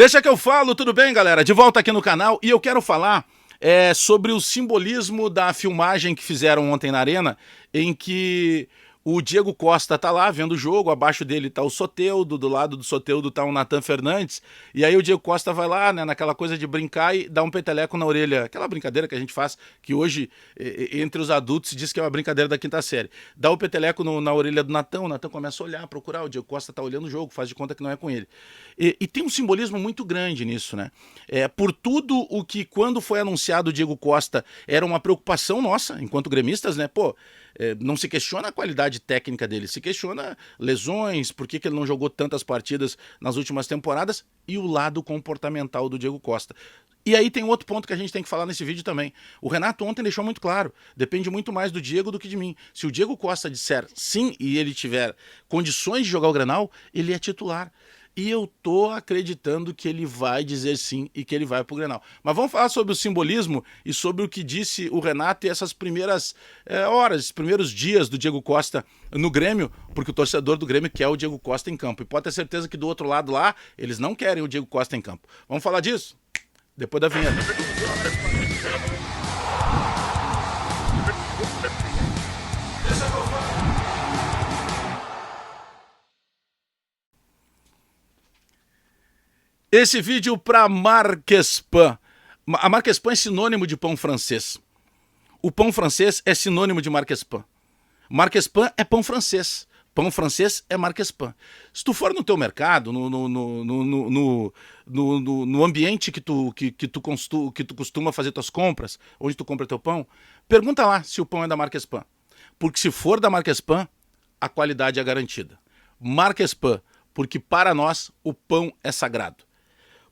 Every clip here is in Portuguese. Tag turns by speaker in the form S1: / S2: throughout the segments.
S1: Deixa que eu falo, tudo bem, galera? De volta aqui no canal e eu quero falar sobre o simbolismo da filmagem que fizeram ontem na Arena, em que o Diego Costa tá lá vendo o jogo, abaixo dele tá o Soteldo, do lado do Soteldo tá o Nathan Fernandes, e aí o Diego Costa vai lá, né, naquela coisa de brincar e dá um peteleco na orelha, aquela brincadeira que a gente faz, que hoje, entre os adultos, se diz que é uma brincadeira da quinta série. Dá o peteleco na orelha do Nathan, o Nathan começa a olhar, procurar, o Diego Costa tá olhando o jogo, faz de conta que não é com ele. E tem um simbolismo muito grande nisso, né? Por tudo o que, quando foi anunciado o Diego Costa, era uma preocupação nossa, enquanto gremistas, né? Pô, não se questiona a qualidade técnica dele, se questiona lesões, por que ele não jogou tantas partidas nas últimas temporadas e o lado comportamental do Diego Costa. E aí tem outro ponto que a gente tem que falar nesse vídeo também. O Renato ontem deixou muito claro, depende muito mais do Diego do que de mim. Se o Diego Costa disser sim e ele tiver condições de jogar o Grenal, ele é titular. E eu tô acreditando que ele vai dizer sim e que ele vai pro Grenal. Mas vamos falar sobre o simbolismo e sobre o que disse o Renato e essas primeiras horas, primeiros dias do Diego Costa no Grêmio, porque o torcedor do Grêmio quer o Diego Costa em campo. E pode ter certeza que do outro lado lá, eles não querem o Diego Costa em campo. Vamos falar disso? Depois da vinheta. Esse vídeo para Marquespan. A Marquespan é sinônimo de pão francês. O pão francês é sinônimo de Marquespan. Marquespan é pão francês. Pão francês é Marquespan. Se tu for no teu mercado, no ambiente que tu costuma fazer tuas compras, onde tu compra teu pão, pergunta lá se o pão é da Marquespan. Porque se for da Marquespan, a qualidade é garantida. Marquespan, porque para nós o pão é sagrado.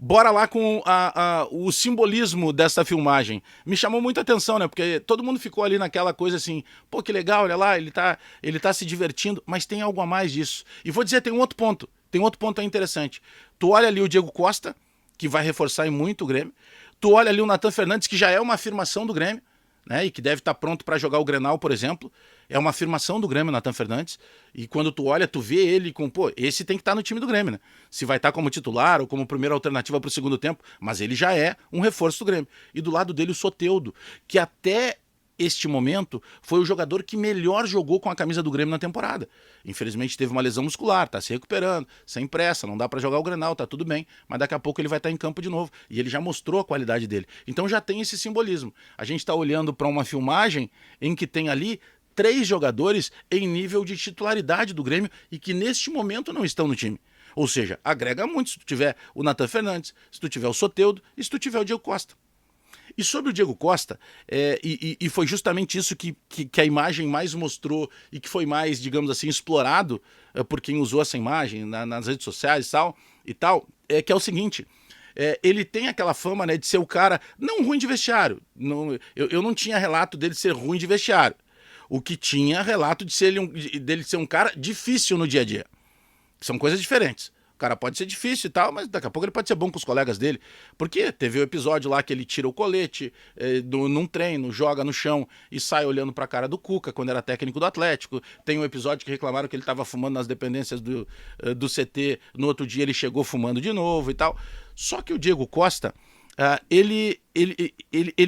S1: Bora lá com o simbolismo dessa filmagem. Me chamou muita atenção, né? Porque todo mundo ficou ali naquela coisa assim, pô, que legal, olha lá, ele tá se divertindo, mas tem algo a mais disso. E vou dizer, tem um outro ponto aí interessante. Tu olha ali o Diego Costa, que vai reforçar muito o Grêmio. Tu olha ali o Nathan Fernandes, que já é uma afirmação do Grêmio, né? E que deve estar pronto para jogar o Grenal, por exemplo. É uma afirmação do Grêmio, Nathan Fernandes. E quando tu olha, tu vê ele com, pô, esse tem que estar no time do Grêmio, né? Se vai estar como titular ou como primeira alternativa para o segundo tempo, mas ele já é um reforço do Grêmio. E do lado dele o Soteldo, que até este momento foi o jogador que melhor jogou com a camisa do Grêmio na temporada. Infelizmente teve uma lesão muscular, tá se recuperando, sem pressa, não dá para jogar o Grenal, tá tudo bem, mas daqui a pouco ele vai estar em campo de novo. E ele já mostrou a qualidade dele. Então já tem esse simbolismo. A gente tá olhando para uma filmagem em que tem ali 3 jogadores em nível de titularidade do Grêmio e que neste momento não estão no time. Ou seja, agrega muito se tu tiver o Nathan Fernandes, se tu tiver o Soteldo e se tu tiver o Diego Costa. E sobre o Diego Costa, e foi justamente isso que a imagem mais mostrou e que foi mais, digamos assim, explorado por quem usou essa imagem nas redes sociais e tal, que é o seguinte, ele tem aquela fama, né, de ser o cara não ruim de vestiário. Não, eu não tinha relato dele ser ruim de vestiário. O que tinha relato dele ser um cara difícil no dia a dia. São coisas diferentes. O cara pode ser difícil e tal, mas daqui a pouco ele pode ser bom com os colegas dele. Porque teve o episódio lá que ele tira o colete num treino, joga no chão e sai olhando pra cara do Cuca quando era técnico do Atlético. Tem um episódio que reclamaram que ele tava fumando nas dependências do CT. No outro dia ele chegou fumando de novo e tal. Só que o Diego Costa... ele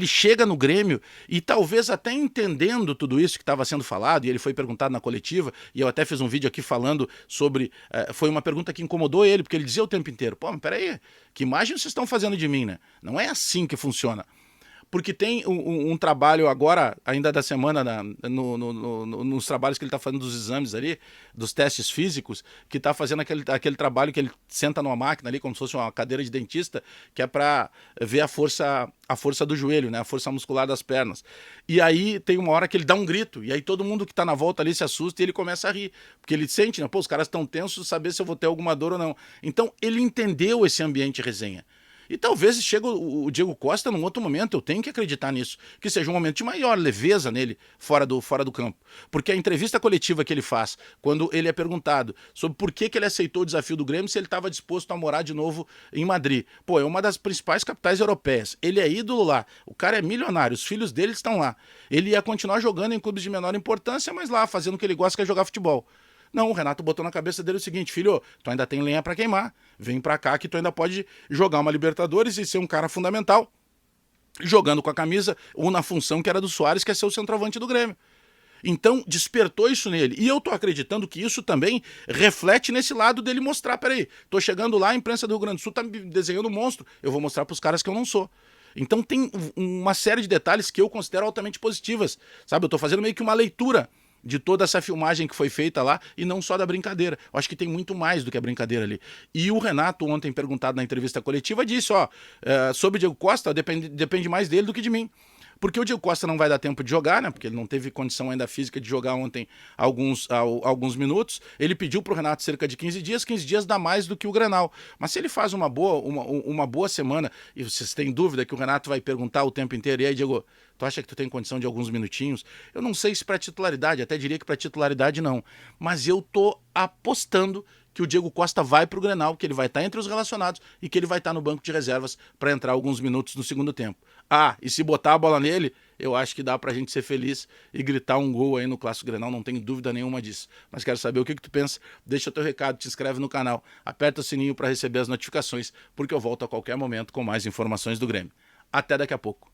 S1: chega no Grêmio e talvez até entendendo tudo isso que estava sendo falado, e ele foi perguntado na coletiva, e eu até fiz um vídeo aqui falando sobre... foi uma pergunta que incomodou ele, porque ele dizia o tempo inteiro, pô, mas peraí, que imagem vocês estão fazendo de mim, né? Não é assim que funciona. Porque tem um trabalho agora, ainda da semana, nos trabalhos que ele está fazendo dos exames ali, dos testes físicos, que está fazendo aquele trabalho que ele senta numa máquina ali, como se fosse uma cadeira de dentista, que é para ver a força do joelho, né? A força muscular das pernas. E aí tem uma hora que ele dá um grito, e aí todo mundo que está na volta ali se assusta e ele começa a rir. Porque ele sente, né? Pô, os caras estão tensos, saber se eu vou ter alguma dor ou não. Então ele entendeu esse ambiente resenha. E talvez chegue o Diego Costa num outro momento, eu tenho que acreditar nisso, que seja um momento de maior leveza nele, fora do campo. Porque a entrevista coletiva que ele faz, quando ele é perguntado sobre por que ele aceitou o desafio do Grêmio, se ele estava disposto a morar de novo em Madrid. Pô, é uma das principais capitais europeias, ele é ídolo lá, o cara é milionário, os filhos dele estão lá. Ele ia continuar jogando em clubes de menor importância, mas lá, fazendo o que ele gosta, que é jogar futebol. Não, o Renato botou na cabeça dele o seguinte: filho, tu ainda tem lenha para queimar, vem para cá que tu ainda pode jogar uma Libertadores e ser um cara fundamental, jogando com a camisa ou na função que era do Soares, que é ser o centroavante do Grêmio. Então, despertou isso nele. E eu tô acreditando que isso também reflete nesse lado dele mostrar, peraí, tô chegando lá, a imprensa do Rio Grande do Sul tá me desenhando um monstro, eu vou mostrar pros caras que eu não sou. Então tem uma série de detalhes que eu considero altamente positivas, sabe? Eu tô fazendo meio que uma leitura de toda essa filmagem que foi feita lá e não só da brincadeira. Eu acho que tem muito mais do que a brincadeira ali. E o Renato, ontem perguntado na entrevista coletiva, disse, sobre o Diego Costa, depende mais dele do que de mim. Porque o Diego Costa não vai dar tempo de jogar, né? Porque ele não teve condição ainda física de jogar ontem alguns minutos. Ele pediu para o Renato cerca de 15 dias dá mais do que o Grenal. Mas se ele faz uma boa semana, e vocês têm dúvida que o Renato vai perguntar o tempo inteiro, e aí, Diego, tu acha que tu tem condição de alguns minutinhos? Eu não sei se para titularidade, até diria que para titularidade não. Mas eu tô apostando que o Diego Costa vai para o Grenal, que ele vai estar entre os relacionados e que ele vai estar no banco de reservas para entrar alguns minutos no segundo tempo. E se botar a bola nele, eu acho que dá pra gente ser feliz e gritar um gol aí no Clássico Grenal, não tenho dúvida nenhuma disso. Mas quero saber o que tu pensa, deixa teu recado, te inscreve no canal, aperta o sininho para receber as notificações, porque eu volto a qualquer momento com mais informações do Grêmio. Até daqui a pouco.